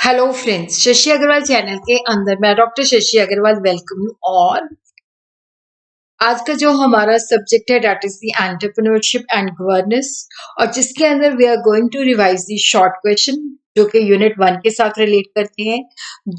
Hello friends, Shashi Agrawal channel के अंदर मैं doctor Shashi Agrawal welcome you. और आज का जो हमारा सब्जेक्ट है that is the entrepreneurship and governance, और जिसके अंदर we are going to revise the short question जो कि यूनिट 1 के साथ रिलेट करते हैं।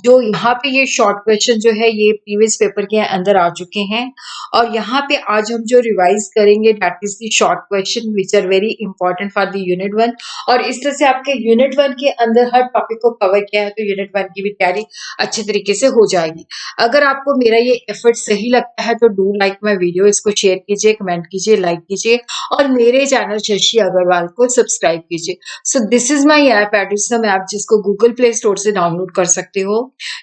जो यहाँ पे ये शॉर्ट क्वेश्चन जो है ये प्रीवियस पेपर के अंदर आ चुके हैं, और यहाँ पे आज हम जो रिवाइज करेंगे that is the short question which are very important for the unit 1। और इस तरह से आपके यूनिट 1 के अंदर हर टॉपिक को कवर किया है तो यूनिट 1 की भी तैयारी अच्छे तरीके से हो जाएगी। अगर आपको मेरा ये एफर्ट सही लगता है तो डू लाइक माय वीडियो, इसको शेयर कीजिए, कमेंट कीजिए, लाइक कीजिए और मेरे चैनल शशि अग्रवाल को सब्सक्राइब कीजिए। So this is my app, एडिसम ऐप, जिसको गूगल प्ले स्टोर से डाउनलोड कर सकते हो।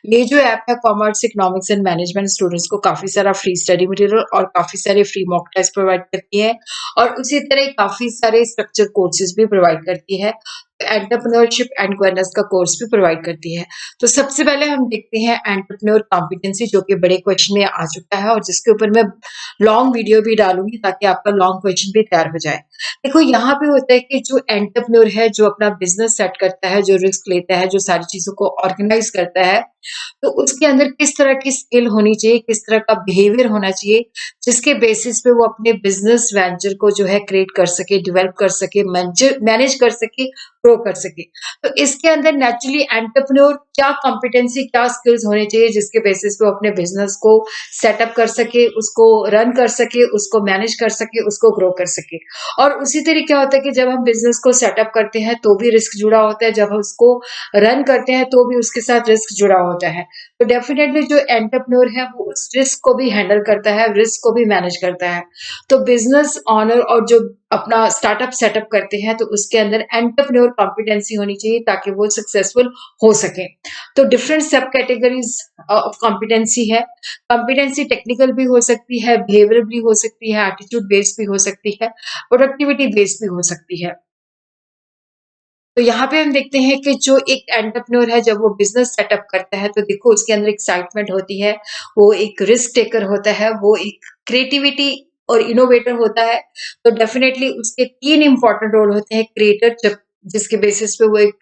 ये जो ऐप है commerce, economics and management students को काफी सारा फ्री स्टडी मटेरियल और काफी सारे फ्री मॉक टेस्ट प्रोवाइड करती है, और उसी तरह काफी सारे स्ट्रक्चर कोर्सेज भी प्रोवाइड करती है। एंटरप्रेन्योरशिप एंड गवर्नेंस का कोर्स भी प्रोवाइड करती है। तो सबसे पहले हम देखते हैं एंटरप्रेन्योर कॉम्पिटेंसी, जो कि बड़े क्वेश्चन में आ चुका है और जिसके ऊपर मैं लॉन्ग वीडियो भी डालूंगी ताकि आपका लॉन्ग क्वेश्चन भी तैयार हो जाए। देखो यहाँ पे होता है कि जो एंटरप्रेन्योर है, जो अपना बिजनेस सेट करता है, जो रिस्क लेता है, जो सारी चीजों को ऑर्गेनाइज करता है, तो उसके अंदर किस तरह की स्किल होनी चाहिए, किस तरह का बिहेवियर होना चाहिए, जिसके बेसिस पे वो अपने बिजनेस वेंचर को जो है क्रिएट कर सके, डेवलप कर सके, मैनेज कर सके, ग्रो कर सके। तो इसके अंदर नेचुरली एंटरप्रेन्योर क्या कॉम्पिटेंसी, क्या स्किल्स होने चाहिए जिसके बेसिस पे वो अपने बिजनेस को सेटअप कर सके, उसको रन कर सके, उसको मैनेज कर सके, उसको ग्रो कर सके। और उसी तरीके होता है कि जब हम बिजनेस को सेटअप करते हैं तो भी रिस्क जुड़ा होता है, जब हम उसको रन करते हैं तो भी उसके साथ रिस्क जुड़ा होता है। तो डेफिनेटली जो एंटरप्रेन्योर है वो उस रिस्क को भी हैंडल करता है, रिस्क को भी मैनेज करता है। तो बिजनेस ऑनर और जो अपना स्टार्टअप सेटअप करते हैं तो उसके अंदर एंटरप्रेन्योर कॉम्पिटेंसी होनी चाहिए ताकि वो सक्सेसफुल हो सके। तो डिफरेंट सब कैटेगरीज ऑफ कॉम्पिटेंसी है। कॉम्पिटेंसी टेक्निकल भी हो सकती है, बिहेवियर भी हो सकती है, एटीट्यूड बेस्ड भी हो सकती है, प्रोडक्टिविटी बेस्ड भी हो सकती है। तो यहाँ पे हम देखते हैं कि जो एक एंटरप्रेन्योर है जब वो बिजनेस सेटअप करता है तो देखो उसके अंदर एक्साइटमेंट होती है, वो एक रिस्क टेकर होता है, वो एक क्रिएटिविटी और इनोवेटर होता है। तो डेफिनेटली उसके 3 इंपॉर्टेंट रोल होते हैं। क्रिएटर, जब जिसके बेसिस पे वो एक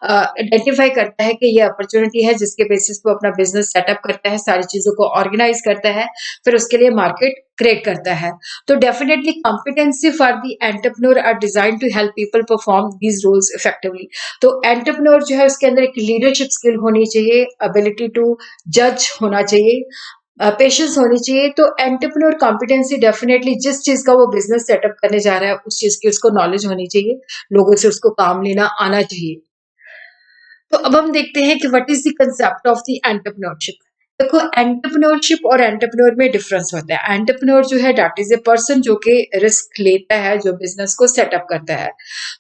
आइडेंटिफाई करता है कि ये अपॉर्चुनिटी है, जिसके बेसिस पे वो अपना बिजनेस सेटअप करता है, सारी चीजों को ऑर्गेनाइज करता है, फिर उसके लिए मार्केट क्रिएट करता है। तो definitely competency for the entrepreneur are design to help people perform these roles effectively. तो एंटरप्रेन्योर जो है उसके अंदर एक लीडरशिप स्किल होनी चाहिए, एबिलिटी टू जज होना चाहिए, पेशेंस होनी चाहिए। तो एंटरप्रेन्योर कॉम्पिटेंसी डेफिनेटली जिस चीज का वो बिजनेस सेटअप करने जा रहा है उस चीज की उसको नॉलेज होनी चाहिए, लोगों से उसको काम लेना आना चाहिए। तो अब हम देखते हैं कि what is the concept of the entrepreneurship. देखो एंटरप्रेन्योरशिप और एंटरप्रेन्योर में डिफरेंस होता है। एंटरप्रेन्योर जो है दैट इज ए पर्सन जो कि रिस्क लेता है, जो बिजनेस को सेटअप करता है।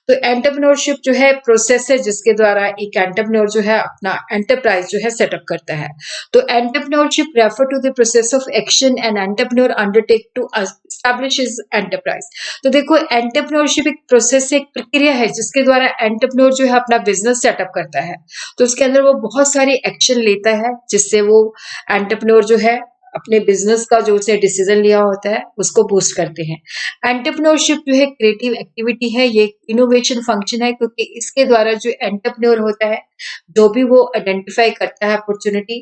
तो एंटरप्रेन्योरशिप जो है प्रोसेस है जिसके द्वारा एक एंटरप्रेन्योर जो है अपना एंटरप्राइज जो है सेटअप करता है। तो entrepreneurship refer to the process of action and entrepreneur undertake to establish his enterprise. तो देखो एंटरप्रेन्योरशिप एक प्रोसेस, एक प्रक्रिया है जिसके द्वारा एंटरप्रेन्योर जो है अपना बिजनेस सेटअप करता है। तो उसके अंदर वो बहुत सारे एक्शन लेता है जिससे वो एंटरप्रेन्योर जो है अपने बिजनेस का जो उसने डिसीजन लिया होता है उसको बूस्ट करते हैं। एंटरप्रेन्योरशिप जो है क्रिएटिव एक्टिविटी है, ये इनोवेशन फंक्शन है, क्योंकि इसके द्वारा जो एंटरप्रेन्योर होता है जो भी वो आइडेंटिफाई करता है अपॉर्चुनिटी,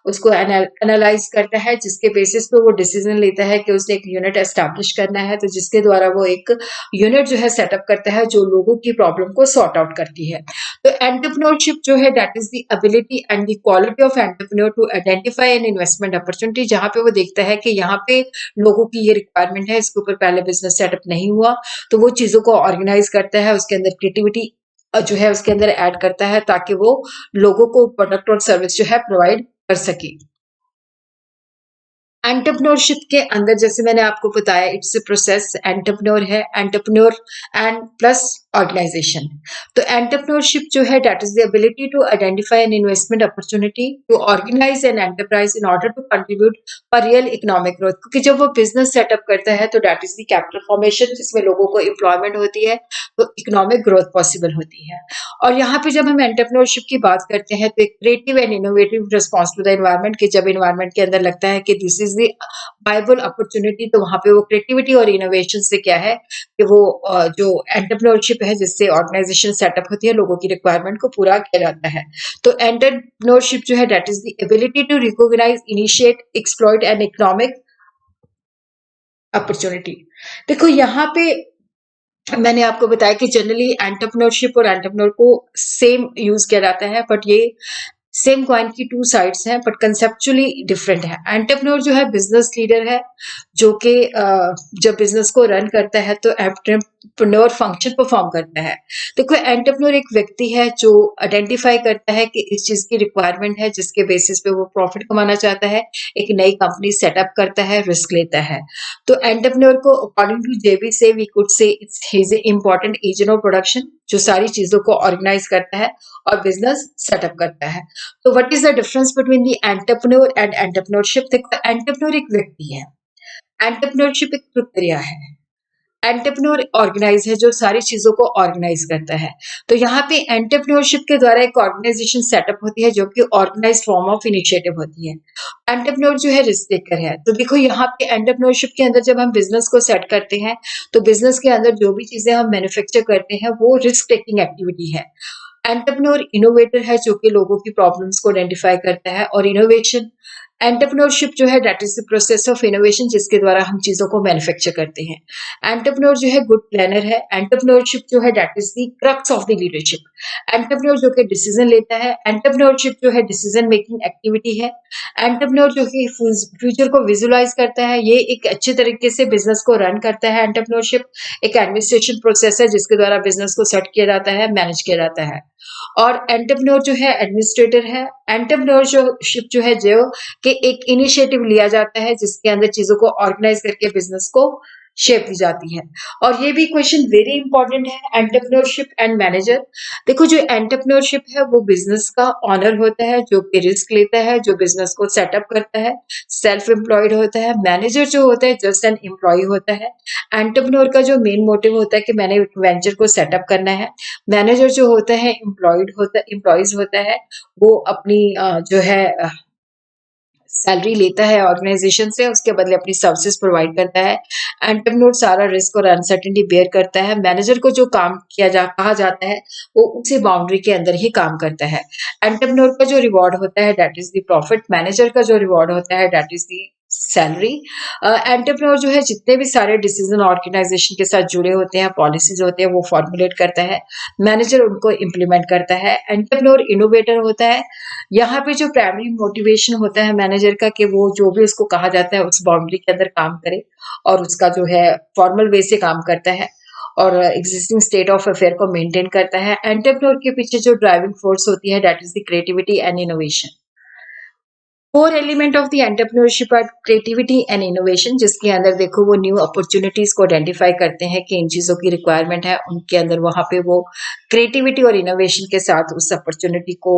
उसको एनालाइज करता है, जिसके बेसिस पे वो डिसीजन लेता है कि उसने एक यूनिट एस्टैब्लिश करना है, तो जिसके द्वारा वो एक यूनिट जो है सेटअप करता है जो लोगों की प्रॉब्लम को सॉर्ट आउट करती है। तो एंटरप्रेन्योरशिप जो है that is the ability and the quality of entrepreneur to identify an investment opportunity, जहां पे वो देखता है कि यहाँ पे लोगों की ये रिक्वायरमेंट है, इसके ऊपर पहले बिजनेस सेटअप नहीं हुआ, तो वो चीजों को ऑर्गेनाइज करता है, उसके अंदर क्रिएटिविटी जो है उसके अंदर ऐड करता है ताकि वो लोगों को प्रोडक्ट और सर्विस जो है प्रोवाइड कर सके। एंटरप्रेन्योरशिप के अंदर जैसे मैंने आपको बताया इट्स ए प्रोसेस, एंटरप्रेन्योर है, एंटरप्रेन्योर एंड प्लस ऑर्गेनाइजेशन। तो एंटरप्रेन्योरशिप जो है that is the ability to identify an investment opportunity, to organize an enterprise in order to contribute for real economic growth. क्योंकि जब वो बिजनेस सेटअप करता है तो that is the capital formation, जिसमें लोगों को एम्प्लॉयमेंट होती है, तो इकोनॉमिक ग्रोथ पॉसिबल होती है। और यहाँ पे जब हम एंटरप्रेन्योरशिप की बात करते हैं तो एक creative and innovative response to the environment, कि जब एनवायरनमेंट के अंदर लगता है कि this is the viable opportunity, तो वहां पे वो क्रिएटिविटी और इनोवेशन से क्या है कि वो जो एंटरप्रेन्योरशिप है जिससे ऑर्गेनाइजेशन सेटअप होती है, लोगों की रिक्वायरमेंट को पूरा किया जाता है। तो एंटरप्रेन्योरशिप जो है that is the ability to recognize, initiate, exploit and economic opportunity. देखो यहाँ पे मैंने आपको बताया कि जनरली एंटरप्रेन्योरशिप और एंटरप्रेन्योर को सेम यूज किया जाता है, बट ये सेम कॉइन की टू साइड्स हैं, बट कंसेप्चुअली डिफरेंट है। एंटरप्रेन्योर जो है बिजनेस लीडर है, जो कि जब बिजनेस को रन करता है तो एंटरप्रेन्योर फंक्शन परफॉर्म करता है। देखो एंटरप्रेन्योर एक व्यक्ति है जो आइडेंटिफाई करता है कि इस चीज की रिक्वायरमेंट है, जिसके बेसिस पे वो प्रॉफिट कमाना चाहता है, एक नई कंपनी सेटअप करता है, रिस्क लेता है। तो एंटरप्रेन्योर को अकॉर्डिंग टू जेबी से we could say it's his important agent of production, जो सारी चीजों को ऑर्गेनाइज करता है और बिजनेस सेटअप करता है। तो what is the difference between the entrepreneur and entrepreneurship? देखो एंटरप्रेन्योर एक व्यक्ति है, एंटरप्रेन्योरशिप एक प्रक्रिया है। एंटरप्रेन्योर ऑर्गेनाइज है, जो सारी चीजों को ऑर्गेनाइज करता है। तो यहाँ पे एंटरप्रेन्योरशिप के द्वारा एक ऑर्गेनाइजेशन सेटअप होती है, जो कि ऑर्गेनाइज फॉर्म ऑफ इनिशिएटिव होती है। एंटरप्रेन्योर जो है रिस्क टेकर है। तो देखो यहाँ पे एंटरप्रेन्योरशिप के अंदर जब हम बिजनेस को सेट करते हैं, तो बिजनेस के अंदर जो भी चीजें हम मैन्युफैक्चर करते हैं वो रिस्क टेकिंग एक्टिविटी है। एंटरप्रेन्योर इनोवेटर है, जो कि लोगों की प्रॉब्लम्स को आइडेंटिफाई करता है। और इनोवेशन, एंटरप्रेन्योरशिप जो है that is the process of innovation, जिसके द्वारा हम चीजों को मैन्युफैक्चर करते हैं। एंटरप्रेन्योर जो है गुड प्लानर है। एंटरप्रेन्योरशिप जो है that is the crux of the leadership. Entrepreneur जो कि डिसीजन लेता है। एंटरप्रेन्योरशिप जो है डिसीजन मेकिंग एक्टिविटी है। एंटरप्रेन्योर जो कि फ्यूचर को विजुलाइज करता है, ये एक अच्छे तरीके से बिजनेस को रन करता है। एंटरप्रेन्योरशिप एक एडमिनिस्ट्रेशन प्रोसेस है, जिसके द्वारा बिजनेस को सेट किया जाता है, मैनेज किया जाता है। और एंटरप्रेन्योर जो है एडमिनिस्ट्रेटर है। एंटरप्रेन्योरशिप जो है जो कि एक इनिशिएटिव लिया जाता है, जिसके अंदर चीजों को ऑर्गेनाइज करके बिजनेस को शेप दी जाती है। और ये भी क्वेश्चन वेरी इंपॉर्टेंट है, एंटरप्रेन्योरशिप एंड मैनेजर। देखो जो एंटरप्रेन्योरशिप है वो बिजनेस का ऑनर होता है, जो कि रिस्क लेता है, जो बिजनेस को सेटअप करता है, सेल्फ एम्प्लॉयड होता है। मैनेजर जो होता है जस्ट एन एम्प्लॉय होता है। एंटरप्रेन्योर का जो मेन मोटिव होता है कि मैंने एक वेंचर को सेटअप करना है। मैनेजर जो होता है एम्प्लॉयज होता है, वो अपनी जो है सैलरी लेता है ऑर्गेनाइजेशन से, उसके बदले अपनी सर्विसेज प्रोवाइड करता है। एंटरप्रेन्योर सारा रिस्क और अनसर्टेनिटी बेयर करता है। मैनेजर को जो काम कहा जाता है वो उसी बाउंड्री के अंदर ही काम करता है। एंटरप्रेन्योर का जो रिवॉर्ड होता है that is the profit. Manager का जो रिवॉर्ड होता है that is the salary. Entrepreneur जो है जितने भी सारे डिसीजन ऑर्गेनाइजेशन के साथ जुड़े होते हैं, पॉलिसीज होते हैं, वो फॉर्मुलेट करता है। मैनेजर उनको इम्प्लीमेंट करता है। एंटरप्रेन्योर इनोवेटर होता है। यहाँ पे जो प्राइमरी मोटिवेशन होता है मैनेजर का कि वो जो भी उसको कहा जाता है उस बाउंड्री के अंदर काम करे, और उसका जो है फॉर्मल वे से काम करता है और एग्जिस्टिंग स्टेट ऑफ अफेयर को मेंटेन करता है। एंटरप्रेन्योर के पीछे जो ड्राइविंग फोर्स होती है that is the creativity and innovation. Core element of the entrepreneurship are creativity and innovation, जिसके अंदर देखो वो न्यू अपॉर्चुनिटीज को आइडेंटिफाई करते हैं कि इन चीजों की रिक्वायरमेंट है, उनके अंदर वहां पे वो क्रिएटिविटी और इनोवेशन के साथ उस अपॉर्चुनिटी को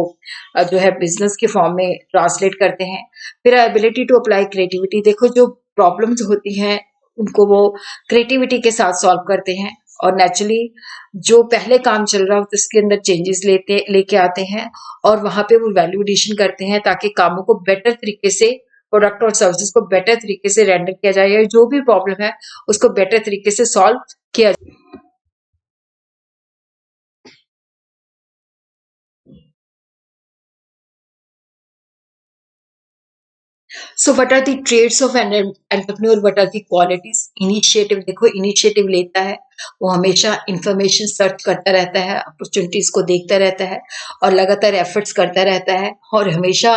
जो है बिजनेस के फॉर्म में ट्रांसलेट करते हैं। फिर एबिलिटी टू अप्लाई क्रिएटिविटी, देखो जो प्रॉब्लम्स होती हैं उनको वो क्रिएटिविटी के साथ सॉल्व करते हैं, और नेचुरली जो पहले काम चल रहा हो तो उसके अंदर चेंजेस लेके आते हैं, और वहां पे वो वैल्यू एडिशन करते हैं ताकि कामों को बेटर तरीके से, प्रोडक्ट और सर्विसेज को बेटर तरीके से रेंडर किया जाए, या जो भी प्रॉब्लम है उसको बेटर तरीके से सॉल्व किया जाए। So what are the trades of an entrepreneur, what are the qualities? Initiative, देखो इनिशिएटिव लेता है, वो हमेशा इंफॉर्मेशन सर्च करता रहता है, अपॉर्चुनिटीज को देखता रहता है और लगातार एफर्ट्स करता रहता है, और हमेशा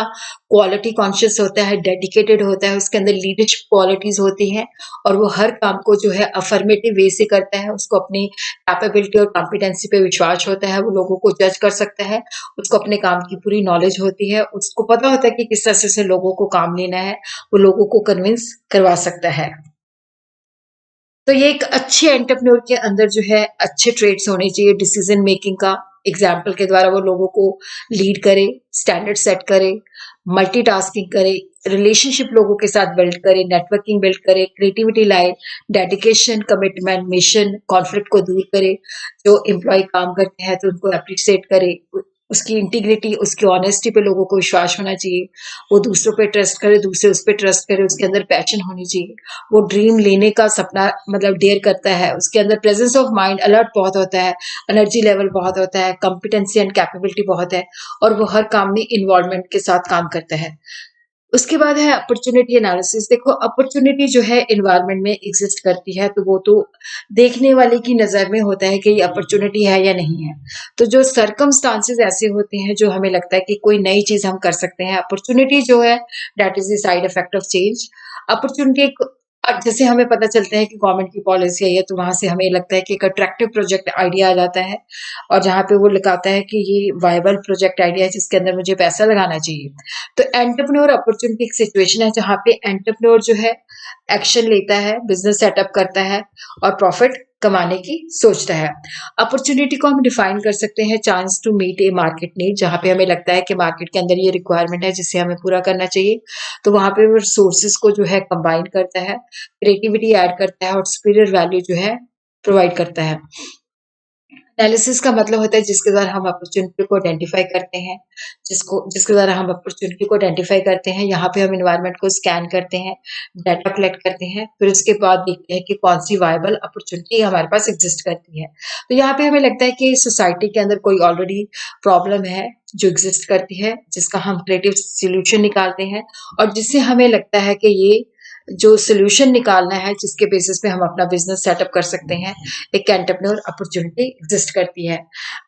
क्वालिटी कॉन्शियस होता है, डेडिकेटेड होता है, उसके अंदर लीडरशिप क्वालिटीज होती हैं, और वो हर काम को जो है अफर्मेटिव वे से करता है। उसको अपनी कैपेबिलिटी और कॉम्पिटेंसी पे विश्वास होता है, वो लोगों को जज कर सकता है, उसको अपने काम की पूरी नॉलेज होती है, उसको पता होता है कि किस तरह से लोगों को काम लेना है, वो लोगों को कन्विंस करवा सकता है। तो ये एक अच्छे एंटरप्रेन्योर के अंदर जो है अच्छे ट्रेड्स होने चाहिए। डिसीजन मेकिंग का एग्जाम्पल के द्वारा वो लोगों को लीड करे, स्टैंडर्ड सेट करे, मल्टीटास्किंग करे, रिलेशनशिप लोगों के साथ बिल्ड करे, नेटवर्किंग बिल्ड करे, क्रिएटिविटी लाए, डेडिकेशन, कमिटमेंट, मिशन, कॉन्फ्लिक्ट को दूर करे। जो एम्प्लॉय काम करते हैं तो उनको अप्रिशिएट करे, उसकी इंटीग्रिटी, उसकी ऑनेस्टी पे लोगों को विश्वास होना चाहिए। वो दूसरों पे ट्रस्ट करे, दूसरे उस पे ट्रस्ट करे, उसके अंदर पैशन होनी चाहिए। वो ड्रीम लेने का सपना मतलब डेयर करता है, उसके अंदर प्रेजेंस ऑफ माइंड अलर्ट बहुत होता है, एनर्जी लेवल बहुत होता है, कॉम्पिटेंसी एंड कैपेबिलिटी बहुत है, और वो हर काम में इन्वॉल्वमेंट के साथ काम करता है। उसके बाद है अपॉर्चुनिटी एनालिसिस। देखो, अपॉर्चुनिटी जो है एनवायरनमेंट में एग्जिस्ट करती है, तो वो तो देखने वाले की नजर में होता है कि ये अपॉर्चुनिटी है या नहीं है। तो जो सर्कमस्टांसेस ऐसे होते हैं जो हमें लगता है कि कोई नई चीज हम कर सकते हैं, अपॉर्चुनिटी जो है that is the side effect of change. Opportunity अब जैसे हमें पता चलता है कि गवर्नमेंट की पॉलिसी आई है, तो वहां से हमें लगता है कि एक अट्रैक्टिव प्रोजेक्ट आइडिया आ जाता है, और जहां पे वो लिखाता है कि ये वायबल प्रोजेक्ट आइडिया है जिसके अंदर मुझे पैसा लगाना चाहिए। तो एंटरप्रेन्योर अपॉर्चुनिटी एक सिचुएशन है जहां पे एंटरप्रेन्योर जो है एक्शन लेता है, बिजनेस सेटअप करता है और प्रॉफिट कमाने की सोचता है। अपॉर्चुनिटी को हम डिफाइन कर सकते हैं chance to meet a market need, जहां पे हमें लगता है कि मार्केट के अंदर ये रिक्वायरमेंट है जिसे हमें पूरा करना चाहिए, तो वहां पे वो रिसोर्सेज को जो है कंबाइन करता है, क्रिएटिविटी ऐड करता है और सुपीरियर वैल्यू जो है प्रोवाइड करता है। एनालिसिस का मतलब होता है जिसके द्वारा हम अपॉर्चुनिटी को आइडेंटिफाई करते हैं, जिसके द्वारा हम अपॉर्चुनिटी को आइडेंटिफाई करते हैं। यहाँ पे हम एनवायरनमेंट को स्कैन करते हैं, डाटा कलेक्ट करते हैं, फिर उसके बाद देखते हैं कि कौन सी वायबल अपॉर्चुनिटी हमारे पास एग्जिस्ट करती है। तो यहाँ पे हमें लगता है कि सोसाइटी के अंदर कोई ऑलरेडी प्रॉब्लम है जो एग्जिस्ट करती है, जिसका हम क्रिएटिव सोल्यूशन निकालते हैं, और जिससे हमें लगता है कि ये जो सोल्यूशन निकालना है जिसके बेसिस पे हम अपना बिजनेस सेटअप कर सकते हैं, एक एंटरप्रेन्योर अपॉर्चुनिटी एग्जिस्ट करती है।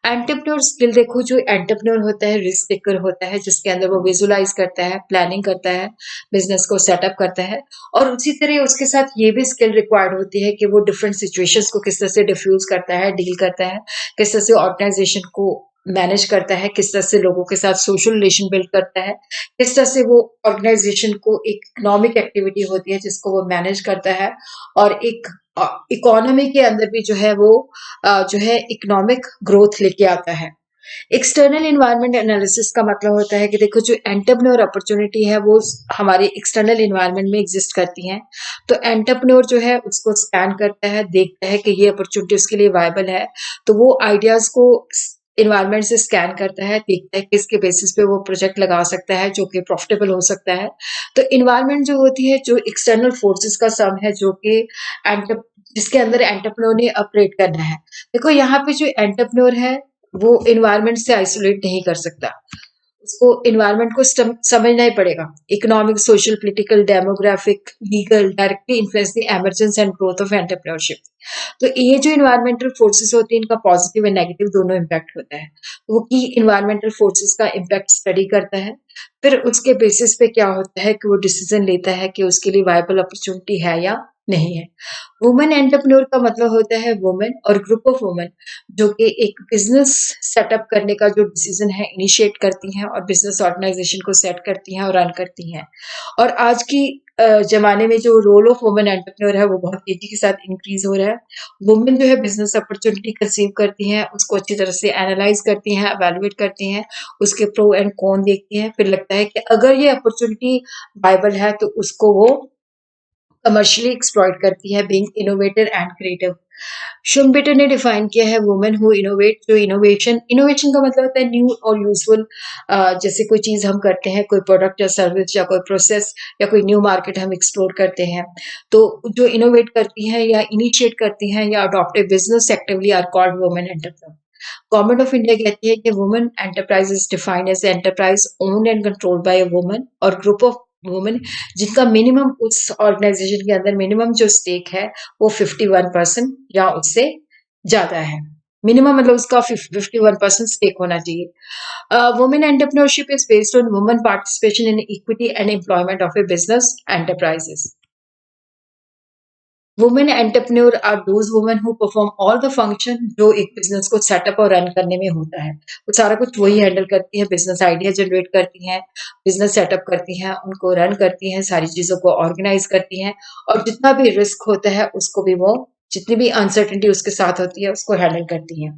एंटरप्रेन्योर स्किल देखो, जो एंटरप्रेन्योर होता है रिस्क टेकर होता है, जिसके अंदर वो विजुलाइज करता है, प्लानिंग करता है, बिजनेस को सेटअप करता है, और उसी तरह उसके साथ ये भी स्किल रिक्वायर्ड होती है कि वो डिफरेंट सिचुएशंस को किस तरह से डिफ्यूज करता है, डील करता है, किस तरह से ऑर्गेनाइजेशन को मैनेज करता है, किस तरह से लोगों के साथ सोशल रिलेशन बिल्ड करता है, किस तरह से वो ऑर्गेनाइजेशन को एक इकोनॉमिक एक्टिविटी होती है जिसको वो मैनेज करता है, और एक इकोनॉमी के अंदर भी जो है वो जो है इकोनॉमिक ग्रोथ लेके आता है। एक्सटर्नल इन्वायरमेंट एनालिसिस का मतलब होता है कि देखो, जो एंटरप्रेन्योर अपॉर्चुनिटी है वो हमारे एक्सटर्नल इन्वायरमेंट में एग्जिस्ट करती हैं। तो एंटरप्रेन्योर जो है उसको स्कैन करता है, देखता है कि ये अपॉर्चुनिटी उसके लिए वायबल है, तो वो आइडियाज को इन्वायरमेंट से स्कैन करता है, देखता है कि इसके बेसिस पे वो प्रोजेक्ट लगा सकता है जो कि प्रॉफिटेबल हो सकता है। तो इन्वायरमेंट जो होती है, जो एक्सटर्नल फोर्सेस का सम है, जो कि एंटर जिसके अंदर एंटरप्रेन्योर ने ऑपरेट करना है। देखो, यहाँ पे जो एंटरप्रेन्योर है वो इन्वायरमेंट से आइसोलेट नहीं कर सकता, उसको इन्वायरमेंट को समझना ही पड़ेगा। Economic, social, political, demographic, legal directly influence the emergence and growth of entrepreneurship. तो ये जो इन्वायरमेंटल फोर्सेस होती हैं, इनका पॉजिटिव एंड नेगेटिव दोनों इम्पैक्ट होता है। तो वो की इन्वायरमेंटल फोर्सेस का इम्पैक्ट स्टडी करता है, फिर उसके बेसिस पे क्या होता है कि वो डिसीजन लेता है कि उसके लिए वायबल अपॉर्चुनिटी है या नहीं है। वुमेन एंटरप्रेन्योर का मतलब होता है वुमेन और ग्रुप ऑफ वुमेन जो कि एक बिजनेस सेटअप करने का जो डिसीजन है इनिशिएट करती हैं, और बिजनेस ऑर्गेनाइजेशन को सेट करती हैं और रन करती हैं। और आज की जमाने में जो रोल ऑफ वुमेन एंटरप्रेन्योर है वो बहुत तेजी के साथ इंक्रीज हो रहा है। वुमेन जो है बिजनेस अपॉर्चुनिटी कंसीव करती हैं, उसको अच्छी तरह से एनालाइज करती हैं, एवेलुएट करती हैं, उसके प्रो एंड कॉन देखती हैं, फिर लगता है कि अगर ये अपॉर्चुनिटी वायबल है तो उसको वो कमर्शियली एक्सप्लॉइट करती है, बीइंग इनोवेटर एंड क्रिएटिव। शुम्पेटर ने डिफाइन किया है वुमेन हु इनोवेट। जो इनोवेशन इनोवेशन का मतलब होता है न्यू और यूजफुल। जैसे कोई चीज हम करते हैं, कोई प्रोडक्ट या सर्विस या कोई प्रोसेस या कोई न्यू मार्केट हम एक्सप्लोर करते हैं, तो जो इनोवेट करती हैं या इनिशिएट करती हैं या adopt a business actively are called women entrepreneur. Government of India कहती है कि women enterprise is defined as enterprise owned and controlled by a woman और ग्रुप ऑफ वुमेन जिनका मिनिमम उस ऑर्गेनाइजेशन के अंदर मिनिमम जो स्टेक है वो 51% या उससे ज्यादा है। मिनिमम मतलब उसका 51% स्टेक होना चाहिए। Women entrepreneurship is based on women participation in equity and employment of a business enterprises. Women entrepreneur are those women who perform all the function जो एक बिजनेस को सेटअप और रन करने में होता है। वो सारा कुछ वही हैंडल करती है, बिजनेस आइडिया जनरेट करती हैं, बिजनेस सेटअप करती हैं, उनको रन करती हैं, सारी चीजों को ऑर्गेनाइज करती हैं, और जितना भी रिस्क होता है उसको भी वो जितनी भी अनसर्टेनिटी उसके साथ होती है उसको हैंडल करती हैं।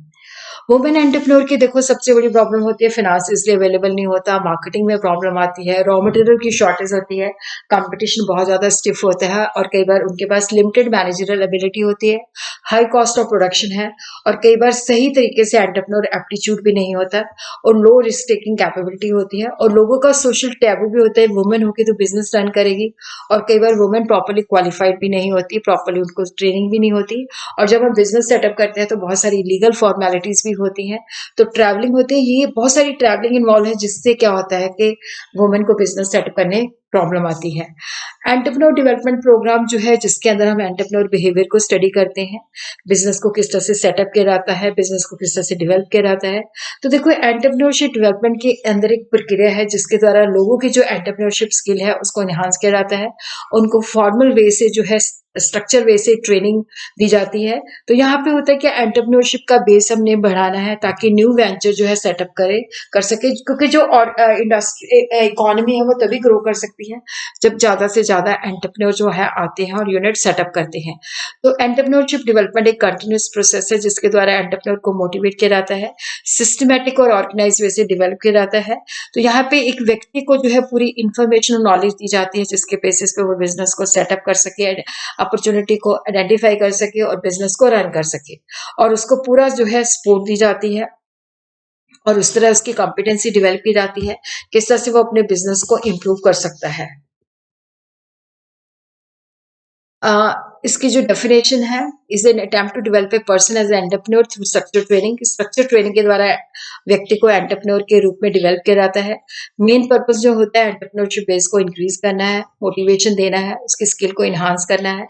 वुमेन एंटरप्रेन्योर की देखो सबसे बड़ी प्रॉब्लम होती है फाइनेंस इसलिए अवेलेबल नहीं होता, मार्केटिंग में प्रॉब्लम आती है, रॉ मटेरियल की शॉर्टेज होती है, कंपटीशन बहुत ज़्यादा स्टिफ होता है और कई बार उनके पास लिमिटेड मैनेजरियल एबिलिटी होती है, हाई कॉस्ट ऑफ प्रोडक्शन है और कई बार सही तरीके से एंटरप्रेन्योर एप्टीट्यूड भी नहीं होता और लो रिस्क टेकिंग कैपेबिलिटी होती है और लोगों का सोशल टैबू भी होता है, वुमेन होगी तो बिजनेस रन करेगी और कई बार वुमेन प्रॉपरली क्वालिफाइड भी नहीं होती, प्रॉपरली उनको ट्रेनिंग भी नहीं होती और जब हम बिजनेस सेटअप करते हैं तो बहुत सारी लीगल फॉर्मेलिटीज भी होती हैं, तो ट्रैवलिंग होती है, ये बहुत सारी ट्रैवलिंग इन्वॉल्व है जिससे क्या होता है कि वुमेन को बिजनेस सेटअप करने प्रॉब्लम आती है। एंटरप्रेन्योर डेवलपमेंट प्रोग्राम जो है जिसके अंदर हम एंटरप्रेन्योर बिहेवियर को स्टडी करते हैं, बिजनेस को किस तरह से सेटअप किया जाता है, बिजनेस को किस तरह से डेवलप किया जाता है। तो देखो एंटरप्रेन्योरशिप डेवलपमेंट के अंदर एक प्रक्रिया है जिसके द्वारा लोगों की जो एंटरप्रेन्योरशिप स्किल है उसको एनहांस किया जाता है, उनको फॉर्मल वे से जो है स्ट्रक्चर वे से ट्रेनिंग दी जाती है। तो यहाँ पे होता है कि एंटरप्रेन्योरशिप का बेस हमने बढ़ाना है ताकि न्यू वेंचर जो है सेटअप कर सके, क्योंकि जो और इंडस्ट्री इकोनॉमी है वो तभी ग्रो कर सकती है जब ज्यादा से ज्यादा एंटरप्रेन्योर जो है आते हैं और यूनिट सेटअप करते हैं। तो एंटरप्रेन्योरशिप डेवलपमेंट एक कंटिन्यूस प्रोसेस है जिसके द्वारा एंटरप्रेन्योर को मोटिवेट किया जाता है, सिस्टमैटिक और ऑर्गेनाइज वे से डेवलप किया जाता है। तो यहाँ पे एक व्यक्ति को जो है पूरी इंफॉर्मेशन और नॉलेज दी जाती है जिसके बेसिस पे वो बिजनेस को सेटअप कर सके, अपॉर्चुनिटी को आइडेंटिफाई कर सके और बिजनेस को रन कर सके और उसको पूरा जो है सपोर्ट दी जाती है और उस तरह उसकी कॉम्पिटेंसी डेवलप की जाती है, किस तरह से वो अपने बिजनेस को इम्प्रूव कर सकता है। इसकी जो डेफिनेशन है, is an attempt to develop a person as entrepreneur through structure training. Structure training के द्वारा व्यक्ति को एंटरप्रेन्योर के रूप में डेवलप किया जाता है। मेन पर्पस जो होता है एंटरप्रेन्योरशिप बेस को इंक्रीज करना है, मोटिवेशन देना है, उसकी स्किल को इन्हांस करना है।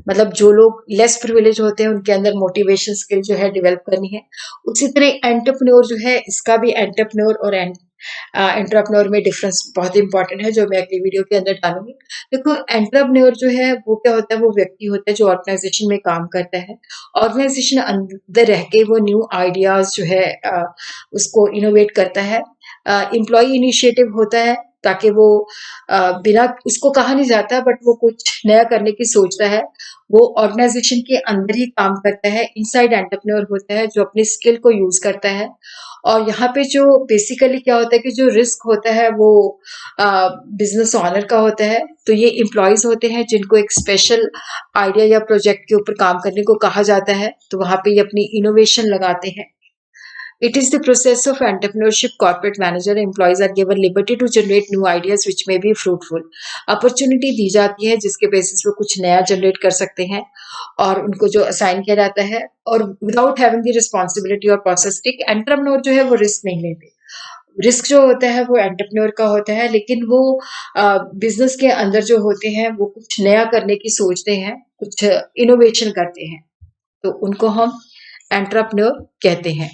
मतलब जो लोग लेस प्रिविलेज होते हैं उनके अंदर मोटिवेशन स्किल जो है डेवलप करनी है। उसी तरह एंटरप्रेन्योर जो है इसका भी एंटरप्रेन्योर और एंटरप्रेन्योर में डिफरेंस बहुत इंपॉर्टेंट है जो मैं अगली वीडियो के अंदर डालूंगी। देखो एंटरप्रेन्योर जो है वो क्या होता है, वो व्यक्ति होता है जो ऑर्गेनाइजेशन में काम करता है, ऑर्गेनाइजेशन अंदर रह के वो न्यू आइडियाज जो है उसको इनोवेट करता है। एम्प्लॉय इनिशिएटिव होता है ताकि वो बिना उसको कहा नहीं जाता बट वो कुछ नया करने की सोचता है, वो ऑर्गेनाइजेशन के अंदर ही काम करता है। इनसाइड एंटरप्रेन्योर होता है जो अपनी स्किल को यूज करता है और यहाँ पे जो बेसिकली क्या होता है कि जो रिस्क होता है वो बिजनेस ऑनर का होता है। तो ये एम्प्लॉयज होते हैं जिनको एक स्पेशल आइडिया या प्रोजेक्ट के ऊपर काम करने को कहा जाता है, तो वहां पे ये अपनी इनोवेशन लगाते हैं। It is the process of entrepreneurship. Corporate manager employees are given liberty to generate new ideas which may be fruitful. Opportunity दी जाती है जिसके बेसिस पे कुछ नया जनरेट कर सकते हैं और उनको जो असाइन किया जाता है और विदाउट हैविंग द रिस्पॉन्सिबिलिटी और प्रोसेस। एक एंटरप्रेन्योर जो है वो रिस्क नहीं लेते, रिस्क जो होता है वो एंटरप्रेन्योर का होता है, लेकिन वो बिजनेस के अंदर जो होते हैं वो कुछ नया करने की सोचते हैं, कुछ इनोवेशन करते हैं, तो उनको हम एंटरप्रेन्योर कहते हैं।